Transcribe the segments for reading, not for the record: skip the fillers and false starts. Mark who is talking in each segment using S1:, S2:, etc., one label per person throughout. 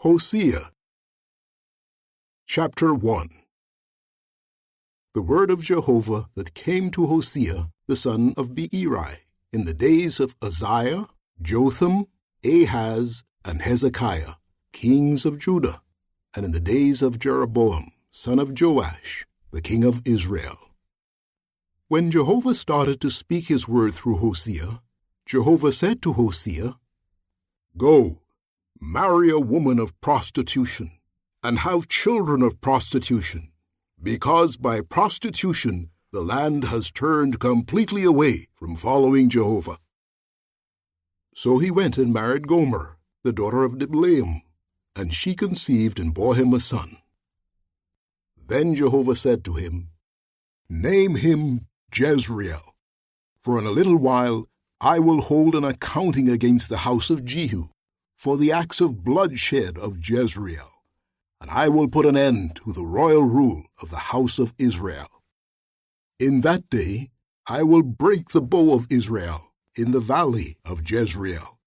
S1: Hosea Chapter 1. The word of Jehovah that came to Hosea the son of Beeri in the days of Uzziah, Jotham, Ahaz, and Hezekiah, kings of Judah, and in the days of Jeroboam, son of Joash, the king of Israel. When Jehovah started to speak his word through Hosea, Jehovah said to Hosea, "Go, marry a woman of prostitution, and have children of prostitution, because by prostitution the land has turned completely away from following Jehovah." So he went and married Gomer, the daughter of Diblaim, and she conceived and bore him a son. Then Jehovah said to him, "Name him Jezreel, for in a little while I will hold an accounting against the house of Jehu, for the acts of bloodshed of Jezreel, and I will put an end to the royal rule of the house of Israel. In that day I will break the bow of Israel in the valley of Jezreel."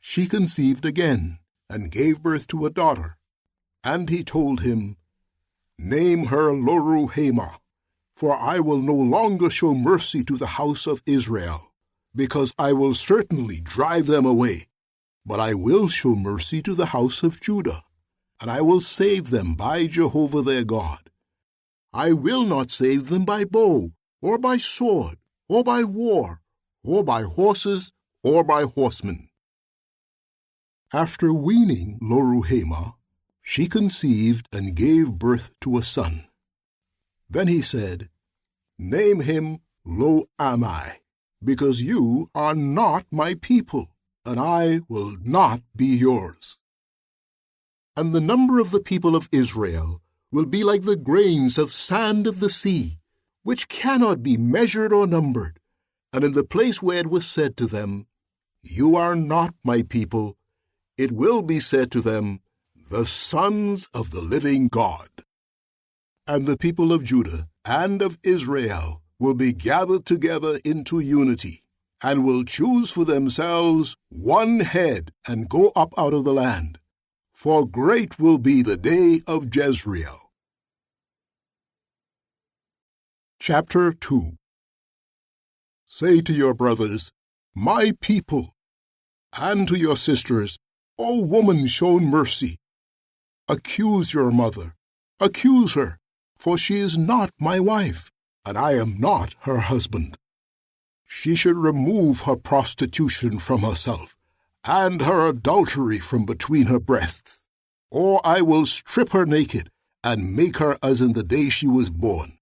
S1: She conceived again, and gave birth to a daughter. And he told him, "Name her Lo-ruhamah, for I will no longer show mercy to the house of Israel, because I will certainly drive them away. But I will show mercy to the house of Judah, and I will save them by Jehovah their God. I will not save them by bow, or by sword, or by war, or by horses, or by horsemen." After weaning Lo-ruhamah, she conceived and gave birth to a son. Then he said, "Name him Lo-ammi, because you are not my people, and I will not be yours. And the number of the people of Israel will be like the grains of sand of the sea, which cannot be measured or numbered. And in the place where it was said to them, 'You are not my people,' it will be said to them, 'The sons of the living God.' And the people of Judah and of Israel will be gathered together into unity, and will choose for themselves one head and go up out of the land. For great will be the day of Jezreel." Chapter 2. Say to your brothers, "My people," and to your sisters, "O woman shown mercy." Accuse your mother, accuse her, for she is not my wife, and I am not her husband. She should remove her prostitution from herself, and her adultery from between her breasts, or I will strip her naked, and make her as in the day she was born,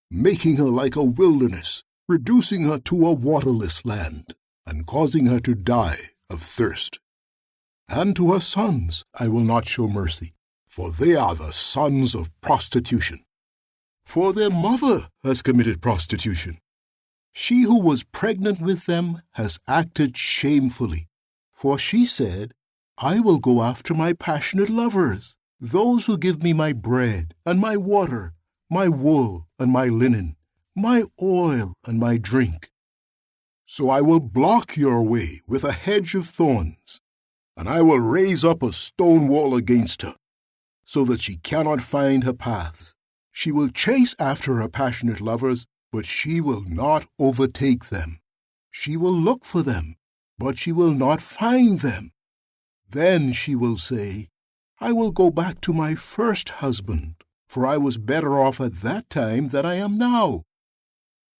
S1: making her like a wilderness, reducing her to a waterless land, and causing her to die of thirst. And to her sons I will not show mercy, for they are the sons of prostitution. For their mother has committed prostitution. She who was pregnant with them has acted shamefully, for she said, "I will go after my passionate lovers, those who give me my bread and my water, my wool and my linen, my oil and my drink." So I will block your way with a hedge of thorns, and I will raise up a stone wall against her, so that she cannot find her paths. She will chase after her passionate lovers, but she will not overtake them. She will look for them, but she will not find them. Then she will say, "I will go back to my first husband, for I was better off at that time than I am now."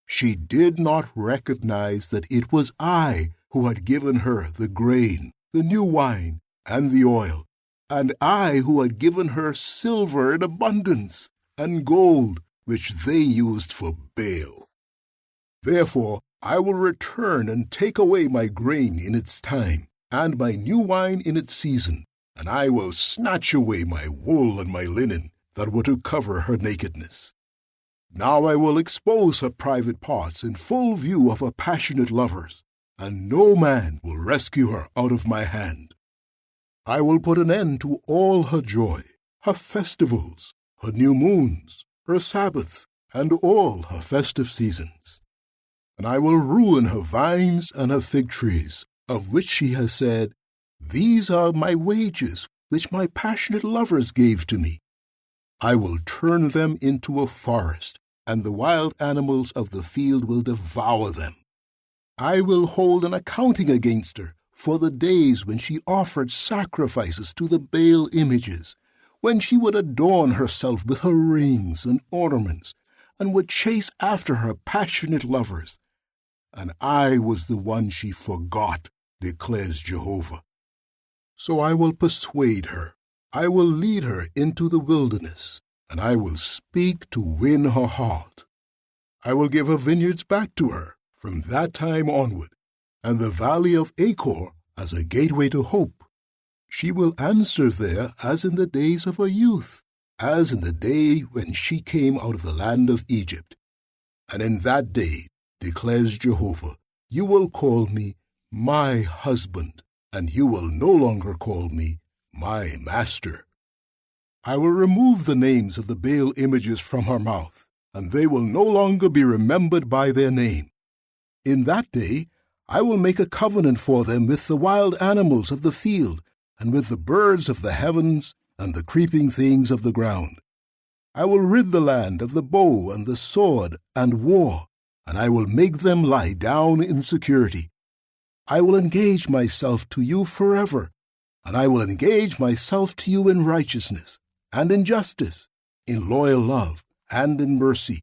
S1: She did not recognize that it was I who had given her the grain, the new wine, and the oil, and I who had given her silver in abundance, and gold, which they used for Baal. Therefore I will return and take away my grain in its time, and my new wine in its season, and I will snatch away my wool and my linen that were to cover her nakedness. Now I will expose her private parts in full view of her passionate lovers, and no man will rescue her out of my hand. I will put an end to all her joy, her festivals, her new moons, her Sabbaths, and all her festive seasons. And I will ruin her vines and her fig trees, of which she has said, "These are my wages which my passionate lovers gave to me. I will turn them into a forest, and the wild animals of the field will devour them. I will hold an accounting against her for the days when she offered sacrifices to the Baal images, when she would adorn herself with her rings and ornaments, and would chase after her passionate lovers. And I was the one she forgot, declares Jehovah. So I will persuade her. I will lead her into the wilderness, and I will speak to win her heart. I will give her vineyards back to her from that time onward, and the valley of Achor as a gateway to hope. She will answer there as in the days of her youth, as in the day when she came out of the land of Egypt. And in that day, declares Jehovah, you will call me my husband, and you will no longer call me my master. I will remove the names of the Baal images from her mouth, and they will no longer be remembered by their name. In that day I will make a covenant for them with the wild animals of the field, and with the birds of the heavens, and the creeping things of the ground. I will rid the land of the bow and the sword and war, and I will make them lie down in security. I will engage myself to you forever, and I will engage myself to you in righteousness, and in justice, in loyal love, and in mercy.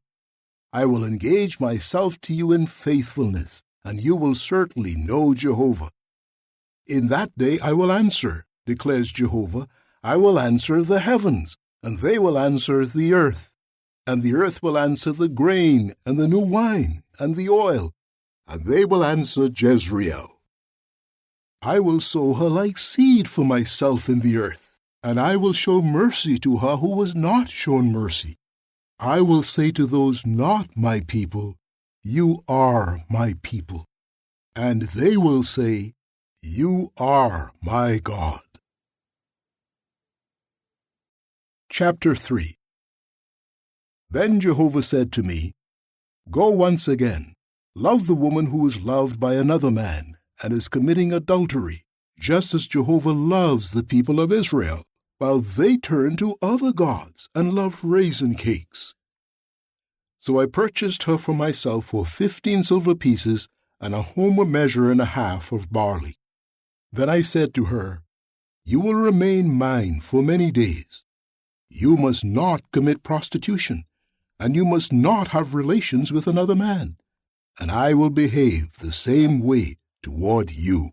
S1: I will engage myself to you in faithfulness, and you will certainly know Jehovah. In that day I will answer, declares Jehovah. I will answer the heavens, and they will answer the earth. And the earth will answer the grain, and the new wine, and the oil, and they will answer Jezreel. I will sow her like seed for myself in the earth, and I will show mercy to her who was not shown mercy. I will say to those not my people, you are my people. And they will say, you are my God. Chapter 3. Then Jehovah said to me, go once again, love the woman who is loved by another man, and is committing adultery, just as Jehovah loves the people of Israel, while they turn to other gods and love raisin cakes. So I purchased her for myself for 15 silver pieces and a homer measure and a half of barley. Then I said to her, you will remain mine for many days. You must not commit prostitution, and you must not have relations with another man, and I will behave the same way toward you.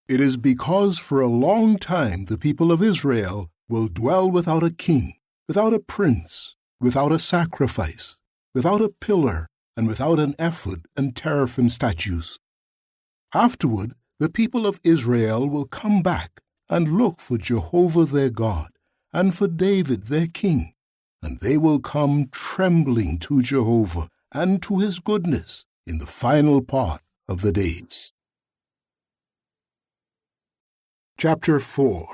S1: It is because for a long time the people of Israel will dwell without a king, without a prince, without a sacrifice, without a pillar, and without an ephod and teraphim statues. Afterward, the people of Israel will come back and look for Jehovah their God, and for David their king, and they will come trembling to Jehovah and to his goodness in the final part of the days. Chapter 4.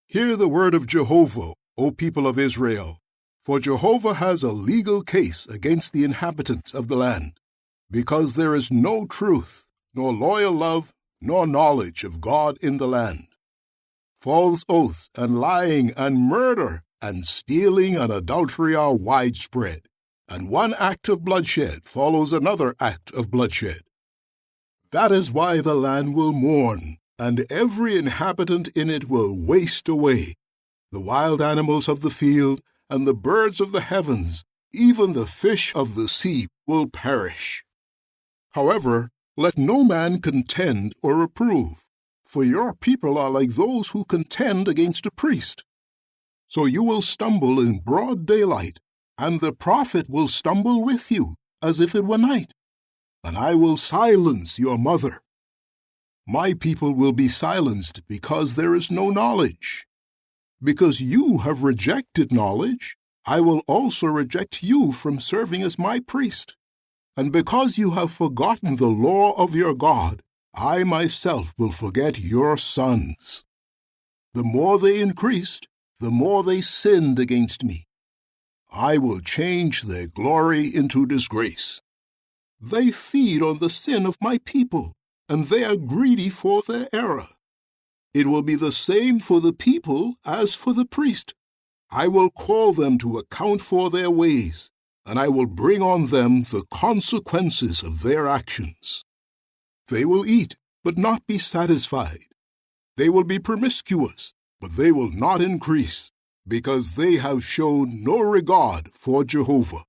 S1: Hear the word of Jehovah, O people of Israel, for Jehovah has a legal case against the inhabitants of the land, because there is no truth, nor loyal love, nor knowledge of God in the land. False oaths and lying and murder and stealing and adultery are widespread, and one act of bloodshed follows another act of bloodshed. That is why the land will mourn, and every inhabitant in it will waste away. The wild animals of the field and the birds of the heavens, even the fish of the sea, will perish. However, let no man contend or reprove, for your people are like those who contend against a priest. So you will stumble in broad daylight, and the prophet will stumble with you, as if it were night. And I will silence your mother. My people will be silenced because there is no knowledge. Because you have rejected knowledge, I will also reject you from serving as my priest. And because you have forgotten the law of your God, I myself will forget your sons. The more they increased, the more they sinned against me. I will change their glory into disgrace. They feed on the sin of my people, and they are greedy for their error. It will be the same for the people as for the priest. I will call them to account for their ways, and I will bring on them the consequences of their actions. They will eat, but not be satisfied. They will be promiscuous, but they will not increase, because they have shown no regard for Jehovah.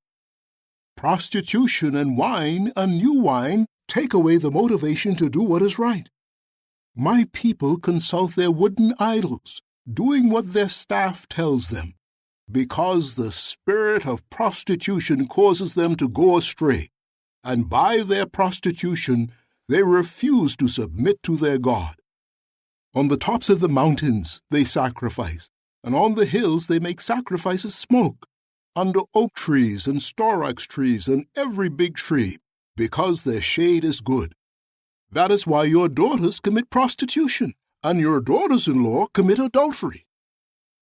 S1: Prostitution and wine and new wine take away the motivation to do what is right. My people consult their wooden idols, doing what their staff tells them, because the spirit of prostitution causes them to go astray, and by their prostitution they refuse to submit to their God. On the tops of the mountains they sacrifice, and on the hills they make sacrifices smoke, under oak trees and storax trees and every big tree, because their shade is good. That is why your daughters commit prostitution, and your daughters-in-law commit adultery.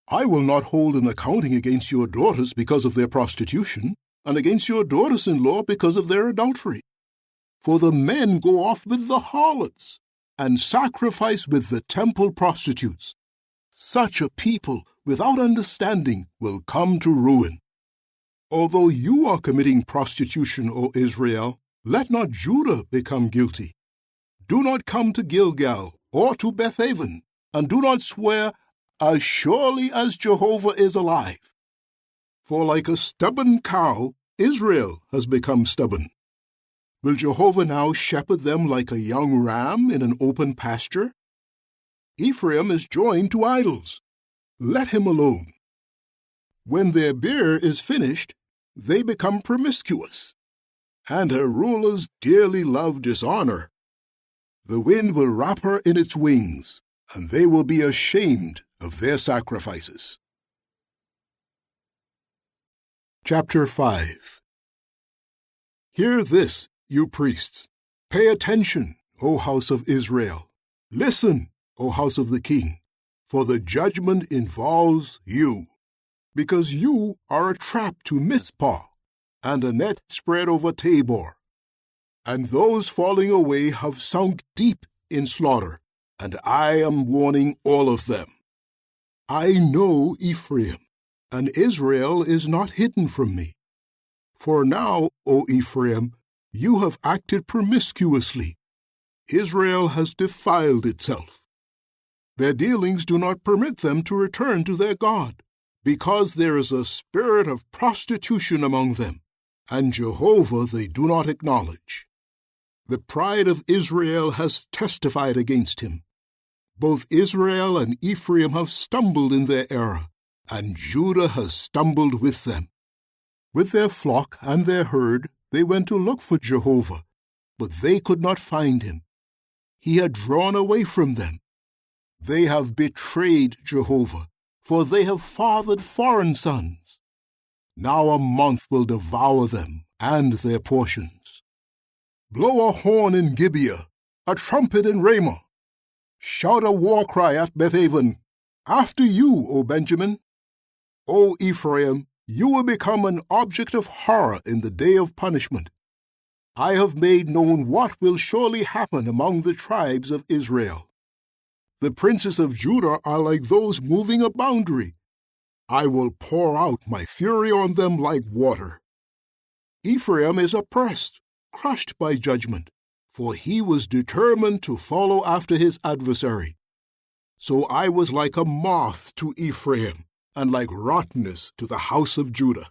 S1: I will not hold an accounting against your daughters because of their prostitution, and against your daughters-in-law because of their adultery. For the men go off with the harlots, and sacrifice with the temple prostitutes. Such a people, without understanding, will come to ruin. Although you are committing prostitution, O Israel, let not Judah become guilty. Do not come to Gilgal or to Bethaven, and do not swear, as surely as Jehovah is alive. For like a stubborn cow, Israel has become stubborn. Will Jehovah now shepherd them like a young ram in an open pasture? Ephraim is joined to idols. Let him alone. When their beer is finished, they become promiscuous, and her rulers dearly love dishonor. The wind will wrap her in its wings, and they will be ashamed of their sacrifices. Chapter 5. Hear this, you priests. Pay attention, O house of Israel. Listen, O house of the king, for the judgment involves you, because you are a trap to Mizpah, and a net spread over Tabor. And those falling away have sunk deep in slaughter, and I am warning all of them. I know Ephraim, and Israel is not hidden from me. For now, O Ephraim, you have acted promiscuously. Israel has defiled itself. Their dealings do not permit them to return to their God, because there is a spirit of prostitution among them, and Jehovah they do not acknowledge. The pride of Israel has testified against him. Both Israel and Ephraim have stumbled in their error, and Judah has stumbled with them. With their flock and their herd they went to look for Jehovah, but they could not find him. He had drawn away from them. They have betrayed Jehovah, for they have fathered foreign sons. Now a month will devour them and their portions. Blow a horn in Gibeah, a trumpet in Ramah. Shout a war cry at Bethaven. After you, O Benjamin. O Ephraim, you will become an object of horror in the day of punishment. I have made known what will surely happen among the tribes of Israel. The princes of Judah are like those moving a boundary. I will pour out my fury on them like water. Ephraim is oppressed, crushed by judgment, for he was determined to follow after his adversary. So I was like a moth to Ephraim, and like rottenness to the house of Judah.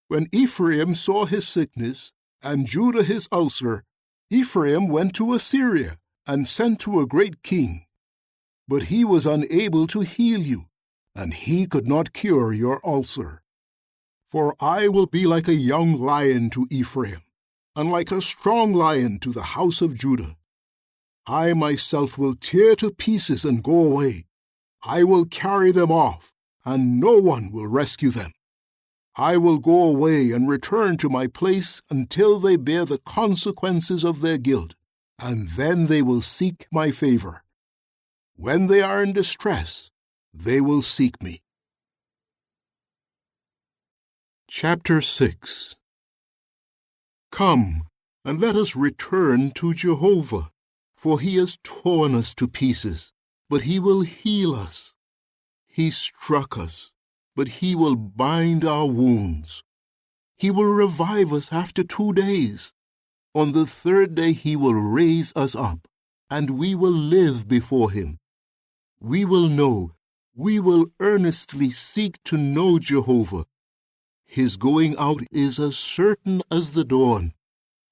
S1: When Ephraim saw his sickness, and Judah his ulcer, Ephraim went to Assyria, and sent to a great king. But he was unable to heal you, and he could not cure your ulcer. For I will be like a young lion to Ephraim, and like a strong lion to the house of Judah. I myself will tear to pieces and go away. I will carry them off, and no one will rescue them. I will go away and return to my place until they bear the consequences of their guilt, and then they will seek my favor. When they are in distress, they will seek me. Chapter 6. Come, and let us return to Jehovah, for he has torn us to pieces. but he will heal us. He struck us, but he will bind our wounds. He will revive us after 2 days. On the 3rd day he will raise us up, and we will live before him. We will earnestly seek to know Jehovah. His going out is as certain as the dawn.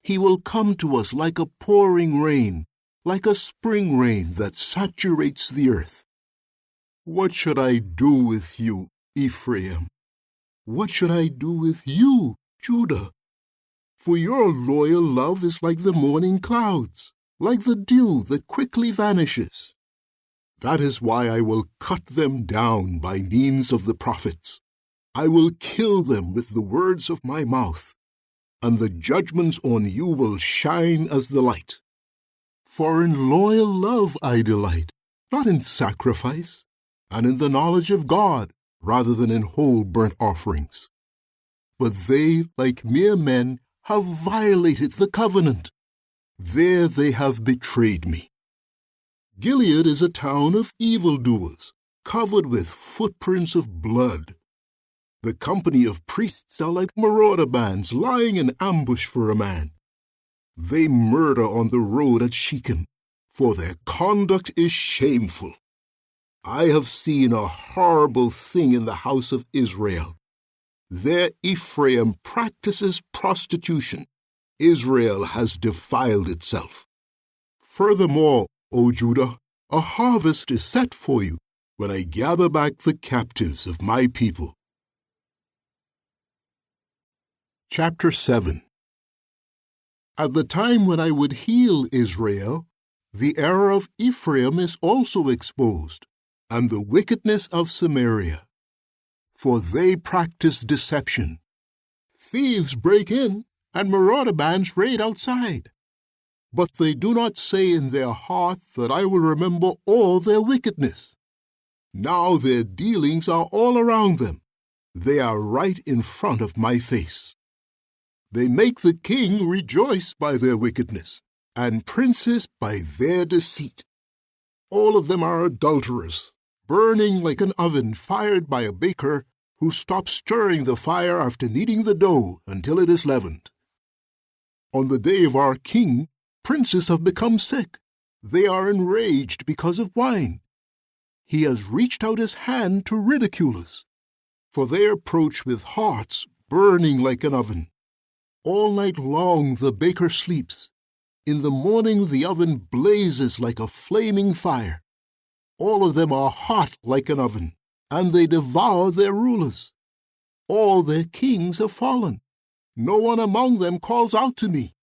S1: He will come to us like a pouring rain, like a spring rain that saturates the earth. What should I do with you, Ephraim? What should I do with you, Judah? For your loyal love is like the morning clouds, like the dew that quickly vanishes. That is why I will cut them down by means of the prophets. I will kill them with the words of my mouth, and the judgments on you will shine as the light. For in loyal love I delight, not in sacrifice, and in the knowledge of God, rather than in whole burnt offerings. But they, like mere men, have violated the covenant. There they have betrayed me. Gilead is a town of evildoers, covered with footprints of blood. The company of priests are like marauder bands lying in ambush for a man. They murder on the road at Shechem, for their conduct is shameful. I have seen a horrible thing in the house of Israel. There Ephraim practices prostitution. Israel has defiled itself. Furthermore, O Judah, a harvest is set for you when I gather back the captives of my people. Chapter 7. At the time when I would heal Israel, the error of Ephraim is also exposed, and the wickedness of Samaria. For they practice deception. Thieves break in, and marauder bands raid outside. But they do not say in their heart that I will remember all their wickedness. Now their dealings are all around them. They are right in front of my face. They make the king rejoice by their wickedness, and princes by their deceit. All of them are adulterers, burning like an oven fired by a baker who stops stirring the fire after kneading the dough until it is leavened. On the day of our king, princes have become sick. They are enraged because of wine. He has reached out his hand to ridicule us, for they approach with hearts burning like an oven. All night long the baker sleeps. In the morning the oven blazes like a flaming fire. All of them are hot like an oven, and they devour their rulers. All their kings have fallen. No one among them calls out to me.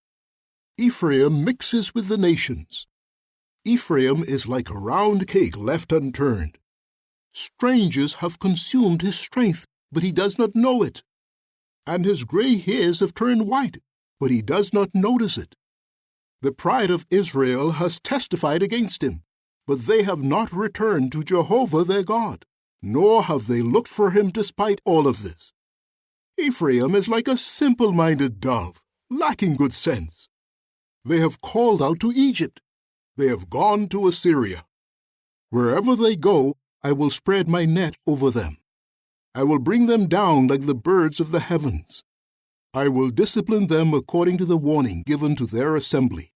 S1: Ephraim mixes with the nations. Ephraim is like a round cake left unturned. Strangers have consumed his strength, but he does not know it. And his gray hairs have turned white, but he does not notice it. The pride of Israel has testified against him, but they have not returned to Jehovah their God, nor have they looked for him despite all of this. Ephraim is like a simple-minded dove, lacking good sense. They have called out to Egypt. They have gone to Assyria. Wherever they go, I will spread my net over them. I will bring them down like the birds of the heavens. I will discipline them according to the warning given to their assembly.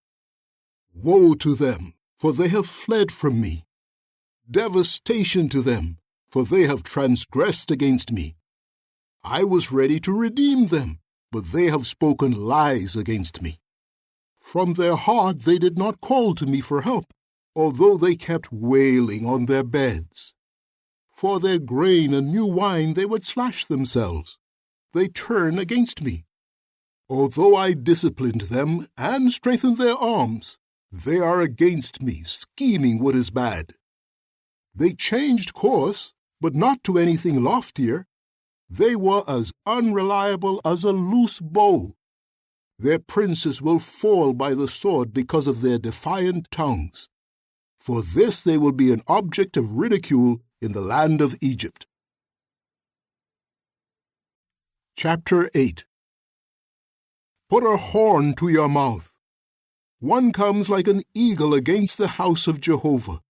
S1: Woe to them, for they have fled from me. Devastation to them, for they have transgressed against me. I was ready to redeem them, but they have spoken lies against me. From their heart they did not call to me for help, although they kept wailing on their beds. For their grain and new wine they would slash themselves. They turn against me. Although I disciplined them and strengthened their arms, they are against me, scheming what is bad. They changed course, but not to anything loftier. They were as unreliable as a loose bow. Their princes will fall by the sword because of their defiant tongues. For this they will be an object of ridicule in the land of Egypt. Chapter 8. Put a horn to your mouth. One comes like an eagle against the house of Jehovah,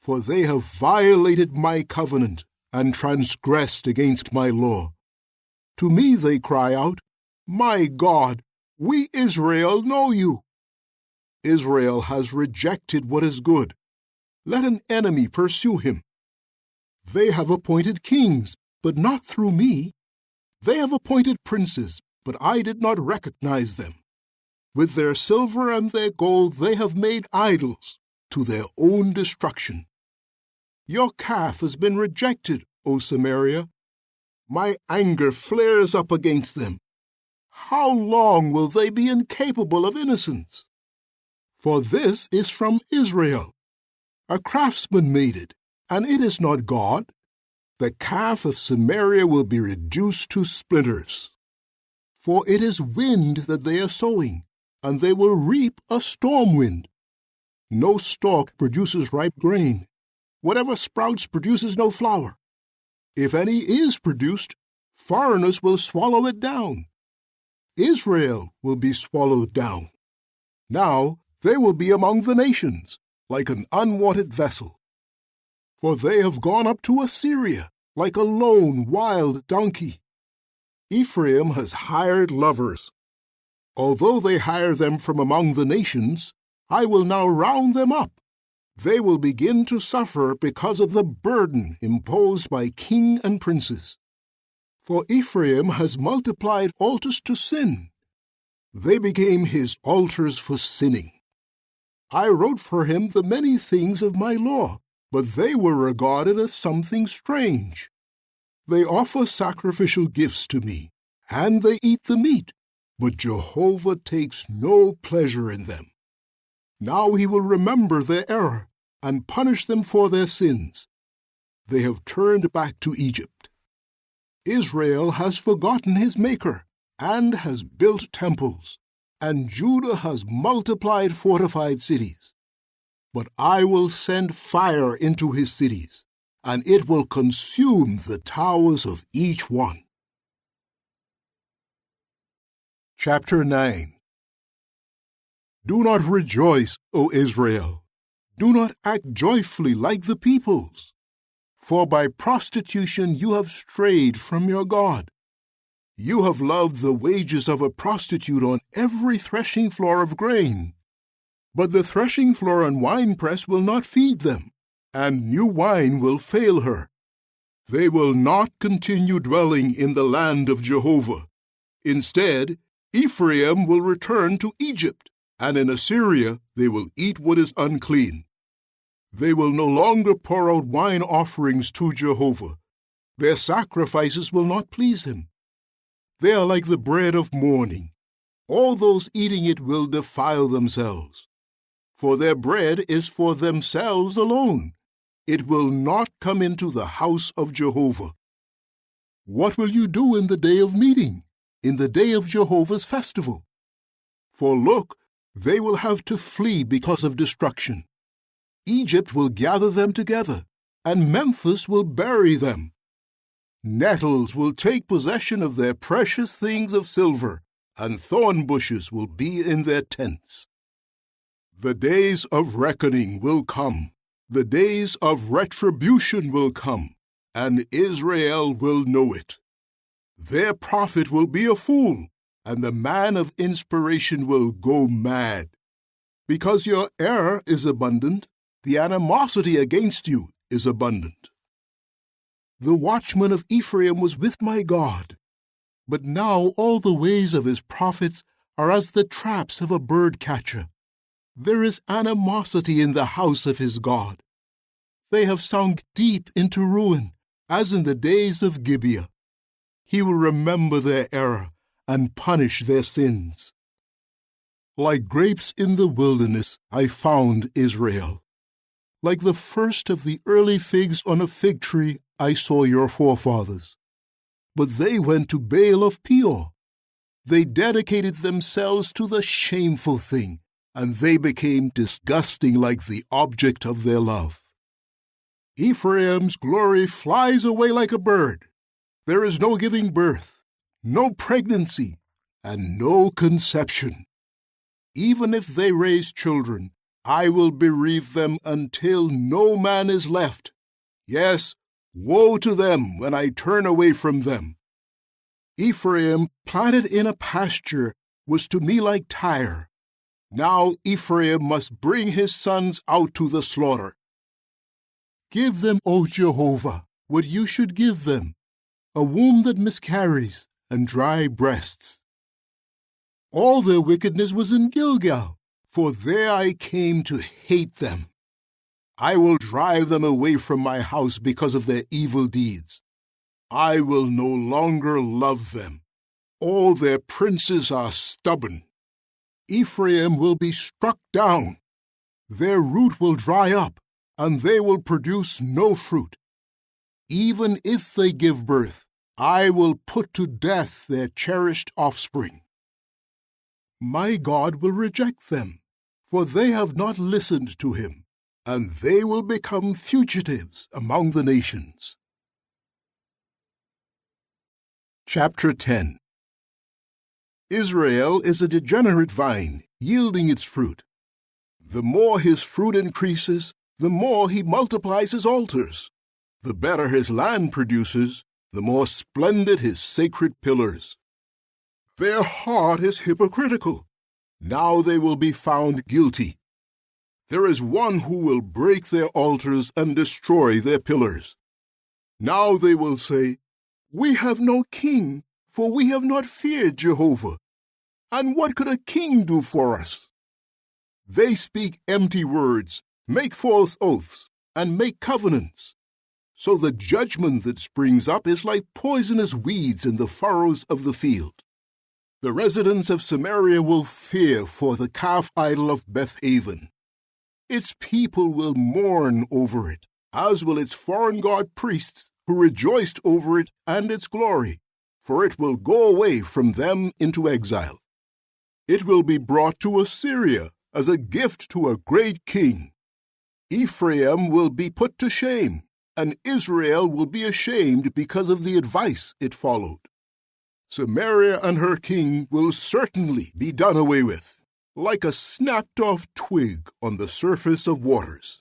S1: For they have violated my covenant and transgressed against my law. To me they cry out, My God, we Israel know you. Israel has rejected what is good. Let an enemy pursue him. They have appointed kings, but not through me. They have appointed princes, but I did not recognize them. With their silver and their gold they have made idols to their own destruction. Your calf has been rejected, O Samaria. My anger flares up against them. How long will they be incapable of innocence? For this is from Israel. A craftsman made it, and it is not God. The calf of Samaria will be reduced to splinters. For it is wind that they are sowing, and they will reap a storm wind. No stalk produces ripe grain. Whatever sprouts produces no flour. If any is produced, foreigners will swallow it down. Israel will be swallowed down. Now they will be among the nations, like an unwanted vessel. For they have gone up to Assyria, like a lone wild donkey. Ephraim has hired lovers. Although they hire them from among the nations, I will now round them up. They will begin to suffer because of the burden imposed by king and princes. For Ephraim has multiplied altars to sin. They became his altars for sinning. I wrote for him the many things of my law, but they were regarded as something strange. They offer sacrificial gifts to me, and they eat the meat, but Jehovah takes no pleasure in them. Now he will remember their error and punish them for their sins. They have turned back to Egypt. Israel has forgotten his Maker and has built temples, and Judah has multiplied fortified cities. But I will send fire into his cities, and it will consume the towers of each one. Chapter 9. Do not rejoice, O Israel. Do not act joyfully like the peoples. For by prostitution you have strayed from your God. You have loved the wages of a prostitute on every threshing floor of grain. But the threshing floor and winepress will not feed them, and new wine will fail her. They will not continue dwelling in the land of Jehovah. Instead, Ephraim will return to Egypt, and in Assyria they will eat what is unclean. They will no longer pour out wine offerings to Jehovah. Their sacrifices will not please him. They are like the bread of mourning. All those eating it will defile themselves. For their bread is for themselves alone. It will not come into the house of Jehovah. What will you do in the day of meeting, in the day of Jehovah's festival? For look, they will have to flee because of destruction. Egypt will gather them together, and Memphis will bury them. Nettles will take possession of their precious things of silver, and thorn bushes will be in their tents. The days of reckoning will come, the days of retribution will come, and Israel will know it. Their prophet will be a fool, and the man of inspiration will go mad. Because your error is abundant, the animosity against you is abundant. The watchman of Ephraim was with my God, but now all the ways of his prophets are as the traps of a bird-catcher. There is animosity in the house of his God. They have sunk deep into ruin, as in the days of Gibeah. He will remember their error and punish their sins. Like grapes in the wilderness, I found Israel. Like the first of the early figs on a fig tree, I saw your forefathers. But they went to Baal of Peor. They dedicated themselves to the shameful thing, and they became disgusting like the object of their love. Ephraim's glory flies away like a bird. There is no giving birth, no pregnancy, and no conception. Even if they raise children, I will bereave them until no man is left. Yes, woe to them when I turn away from them. Ephraim, planted in a pasture, was to me like Tyre. Now Ephraim must bring his sons out to the slaughter. Give them, O Jehovah, what you should give them, a womb that miscarries and dry breasts. All their wickedness was in Gilgal, for there I came to hate them. I will drive them away from my house because of their evil deeds. I will no longer love them. All their princes are stubborn. Ephraim will be struck down. Their root will dry up, and they will produce no fruit. Even if they give birth, I will put to death their cherished offspring. My God will reject them, for they have not listened to him, and they will become fugitives among the nations. Chapter 10. Israel is a degenerate vine, yielding its fruit. The more his fruit increases, the more he multiplies his altars. The better his land produces, the more splendid his sacred pillars. Their heart is hypocritical. Now they will be found guilty. There is one who will break their altars and destroy their pillars. Now they will say, "We have no king, for we have not feared Jehovah. And what could a king do for us?" They speak empty words, make false oaths, and make covenants. So the judgment that springs up is like poisonous weeds in the furrows of the field. The residents of Samaria will fear for the calf idol of Bethaven. Its people will mourn over it, as will its foreign god priests who rejoiced over it and its glory, for it will go away from them into exile. It will be brought to Assyria as a gift to a great king. Ephraim will be put to shame, and Israel will be ashamed because of the advice it followed. Samaria and her king will certainly be done away with, like a snapped-off twig on the surface of waters.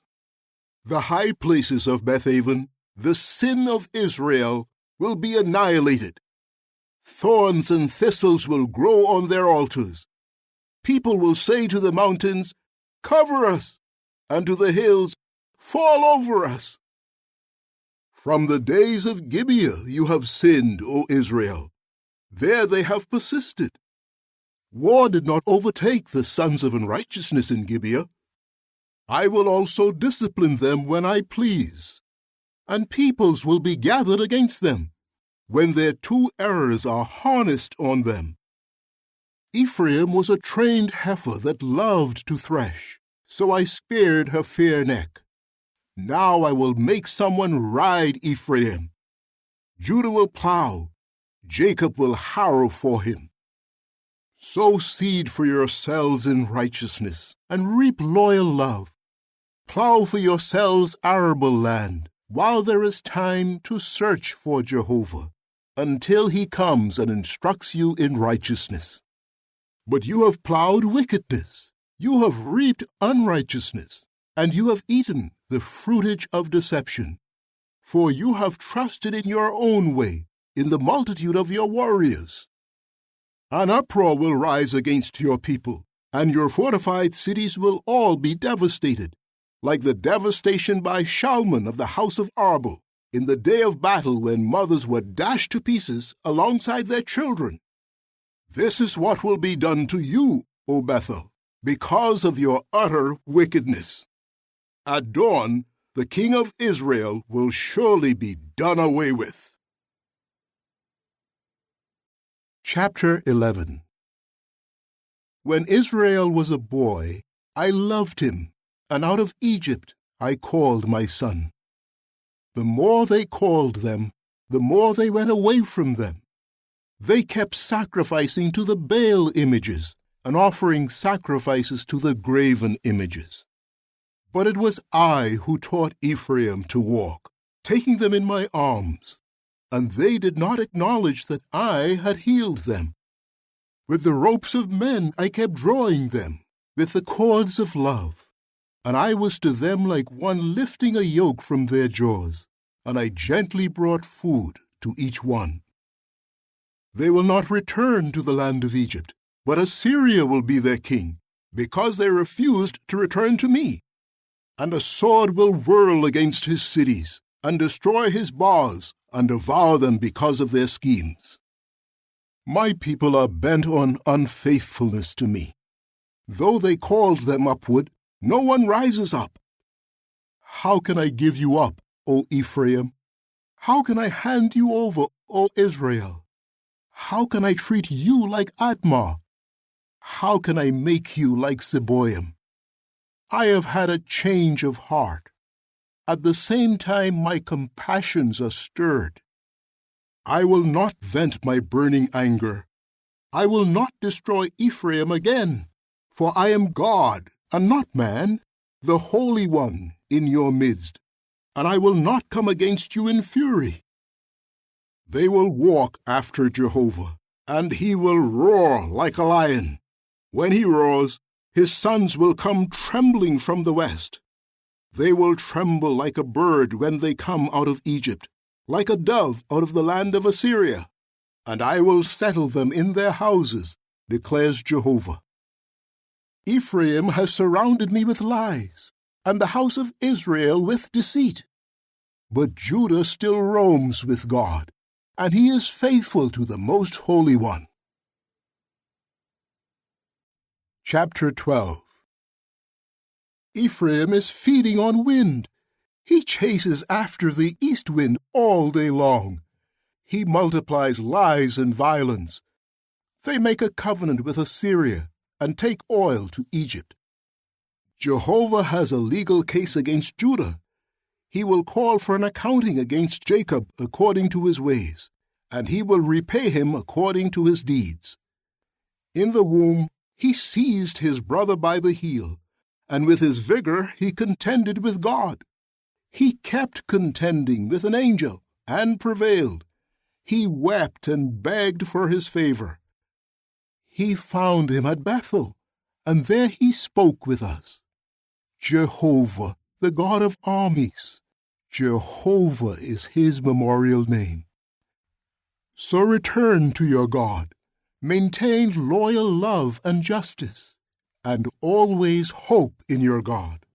S1: The high places of Bethaven, the sin of Israel, will be annihilated. Thorns and thistles will grow on their altars. People will say to the mountains, "Cover us," and to the hills, "Fall over us." From the days of Gibeah you have sinned, O Israel. There they have persisted. War did not overtake the sons of unrighteousness in Gibeah. I will also discipline them when I please, and peoples will be gathered against them, when their two errors are harnessed on them. Ephraim was a trained heifer that loved to thresh, so I spared her fair neck. Now I will make someone ride Ephraim. Judah will plow, Jacob will harrow for him. Sow seed for yourselves in righteousness, and reap loyal love. Plow for yourselves arable land, while there is time to search for Jehovah, until he comes and instructs you in righteousness. But you have plowed wickedness, you have reaped unrighteousness, and you have eaten the fruitage of deception. For you have trusted in your own way, in the multitude of your warriors. An uproar will rise against your people, and your fortified cities will all be devastated, like the devastation by Shalman of the house of Arbel, in the day of battle when mothers were dashed to pieces alongside their children. This is what will be done to you, O Bethel, because of your utter wickedness. At dawn, the king of Israel will surely be done away with. Chapter 11. When Israel was a boy, I loved him, and out of Egypt I called my son. The more they called them, the more they went away from them. They kept sacrificing to the Baal images and offering sacrifices to the graven images. But it was I who taught Ephraim to walk, taking them in my arms, and they did not acknowledge that I had healed them. With the ropes of men I kept drawing them, with the cords of love. and I was to them like one lifting a yoke from their jaws, and I gently brought food to each one. They will not return to the land of Egypt, but Assyria will be their king, because they refused to return to me. And a sword will whirl against his cities, and destroy his bars, and devour them because of their schemes. My people are bent on unfaithfulness to me. Though they called them upward, no one rises up. How can I give you up, O Ephraim? How can I hand you over, O Israel? How can I treat you like Admah? How can I make you like Zeboim? I have had a change of heart. At the same time my compassions are stirred. I will not vent my burning anger. I will not destroy Ephraim again, for I am God, and not man, the Holy One in your midst, and I will not come against you in fury. They will walk after Jehovah, and he will roar like a lion. When he roars, his sons will come trembling from the west. They will tremble like a bird when they come out of Egypt, like a dove out of the land of Assyria. And I will settle them in their houses, declares Jehovah. Ephraim has surrounded me with lies, and the house of Israel with deceit. But Judah still roams with God, and he is faithful to the Most Holy One. Chapter 12. Ephraim is feeding on wind. He chases after the east wind all day long. He multiplies lies and violence. They make a covenant with Assyria and take oil to Egypt. Jehovah has a legal case against Judah. He will call for an accounting against Jacob according to his ways, and he will repay him according to his deeds. In the womb he seized his brother by the heel, and with his vigor he contended with God. He kept contending with an angel, and prevailed. He wept and begged for his favor. He found him at Bethel, and there he spoke with us. Jehovah, the God of armies, Jehovah is his memorial name. So return to your God, maintain loyal love and justice, and always hope in your God.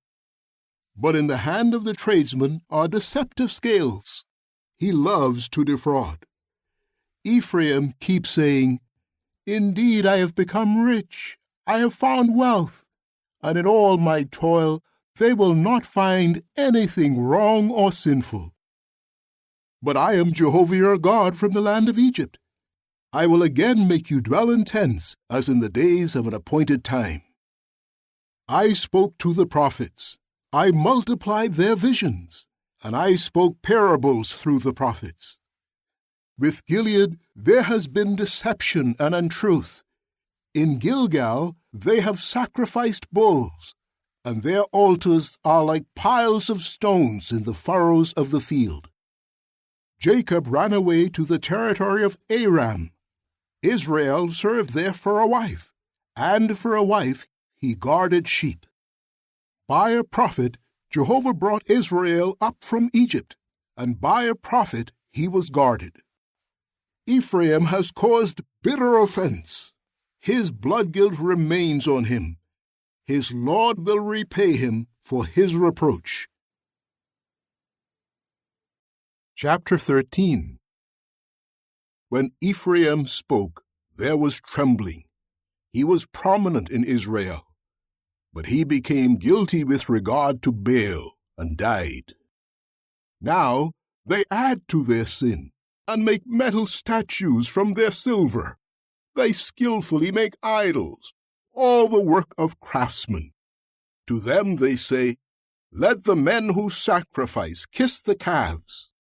S1: But in the hand of the tradesman are deceptive scales. He loves to defraud. Ephraim keeps saying, Indeed, I have become rich. I have found wealth, and in all my toil they will not find anything wrong or sinful. But I am Jehovah your God from the land of Egypt. I will again make you dwell in tents, as in the days of an appointed time. I spoke to the prophets. I multiplied their visions, and I spoke parables through the prophets. With Gilead there has been deception and untruth. In Gilgal they have sacrificed bulls, and their altars are like piles of stones in the furrows of the field. Jacob ran away to the territory of Aram. Israel served there for a wife, and for a wife he guarded sheep. By a prophet Jehovah brought Israel up from Egypt, and by a prophet he was guarded. Ephraim has caused bitter offense. His blood guilt remains on him. His Lord will repay him for his reproach. Chapter 13. When Ephraim spoke, there was trembling. He was prominent in Israel, but he became guilty with regard to Baal and died. Now they add to their sin and make metal statues from their silver. They skillfully make idols, all the work of craftsmen. To them they say, Let the men who sacrifice kiss the calves.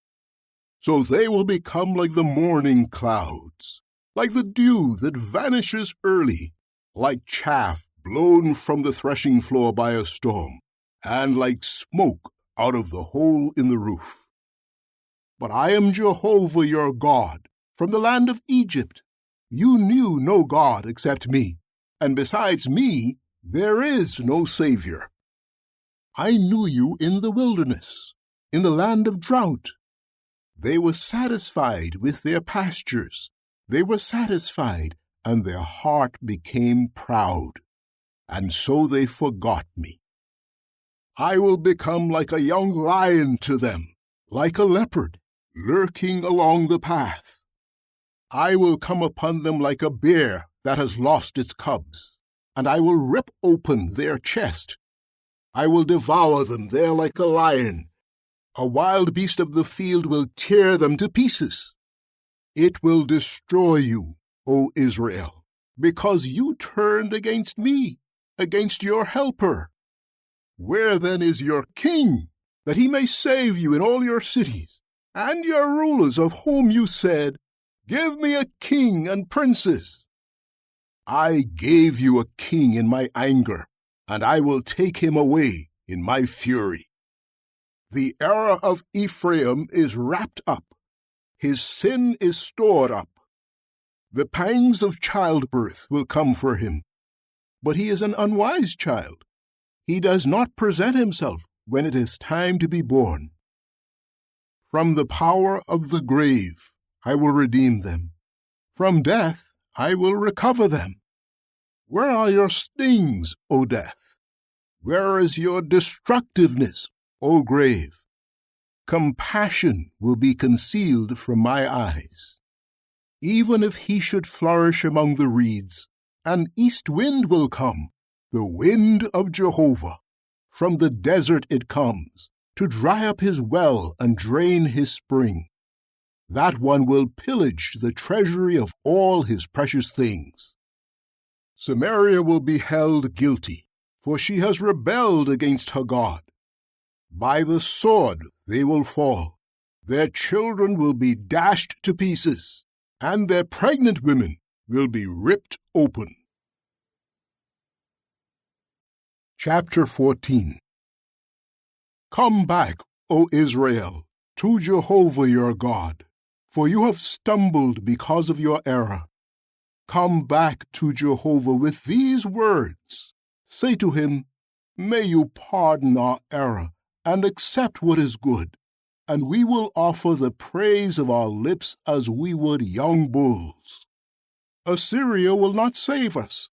S1: So they will become like the morning clouds, like the dew that vanishes early, like chaff blown from the threshing floor by a storm, and like smoke out of the hole in the roof. But I am Jehovah your God, from the land of Egypt. You knew no God except me, and besides me there is no Savior. I knew you in the wilderness, in the land of drought. They were satisfied with their pastures. They were satisfied, and their heart became proud, and so they forgot me. I will become like a young lion to them, like a leopard, lurking along the path. I will come upon them like a bear that has lost its cubs, and I will rip open their chest. I will devour them there like a lion. A wild beast of the field will tear them to pieces. It will destroy you, O Israel, because you turned against me, against your helper. Where then is your king, that he may save you in all your cities, and your rulers of whom you said, Give me a king and princes? I gave you a king in my anger, and I will take him away in my fury. The error of Ephraim is wrapped up. His sin is stored up. The pangs of childbirth will come for him. But he is an unwise child. He does not present himself when it is time to be born. From the power of the grave I will redeem them. From death I will recover them. Where are your stings, O death? Where is your destructiveness, O grave? Compassion will be concealed from my eyes. Even if he should flourish among the reeds, an east wind will come, the wind of Jehovah. From the desert it comes, to dry up his well and drain his spring. That one will pillage the treasury of all his precious things. Samaria will be held guilty, for she has rebelled against her God. By the sword they will fall. Their children will be dashed to pieces, and their pregnant women will be ripped open. Chapter 14. Come back, O Israel, to Jehovah your God, for you have stumbled because of your error. Come back to Jehovah with these words. Say to him, May you pardon our error and accept what is good, and we will offer the praise of our lips as we would young bulls. Assyria will not save us.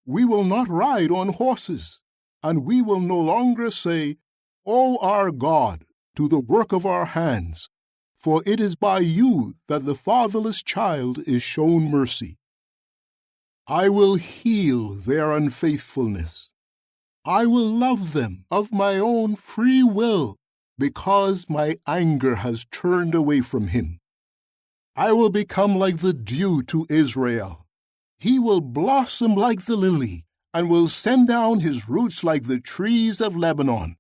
S1: We will not ride on horses, and we will no longer say, O our God, to the work of our hands, for it is by you that the fatherless child is shown mercy. I will heal their unfaithfulness. I will love them of my own free will, because my anger has turned away from him. I will become like the dew to Israel. He will blossom like the lily, and will send down his roots like the trees of Lebanon.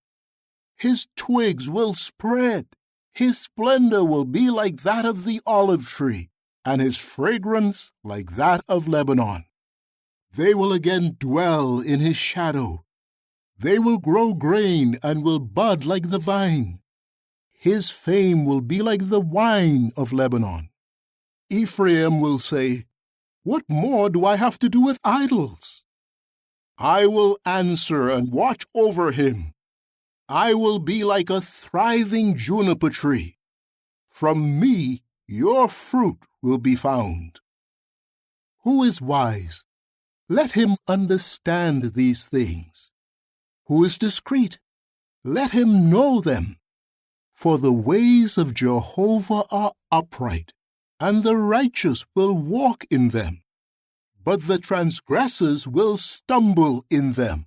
S1: His twigs will spread. His splendor will be like that of the olive tree, and his fragrance like that of Lebanon. They will again dwell in his shadow. They will grow grain and will bud like the vine. His fame will be like the wine of Lebanon. Ephraim will say, What more do I have to do with idols? I will answer and watch over him. I will be like a thriving juniper tree. From me your fruit will be found. Who is wise? Let him understand these things. Who is discreet? Let him know them. For the ways of Jehovah are upright, and the righteous will walk in them, but the transgressors will stumble in them.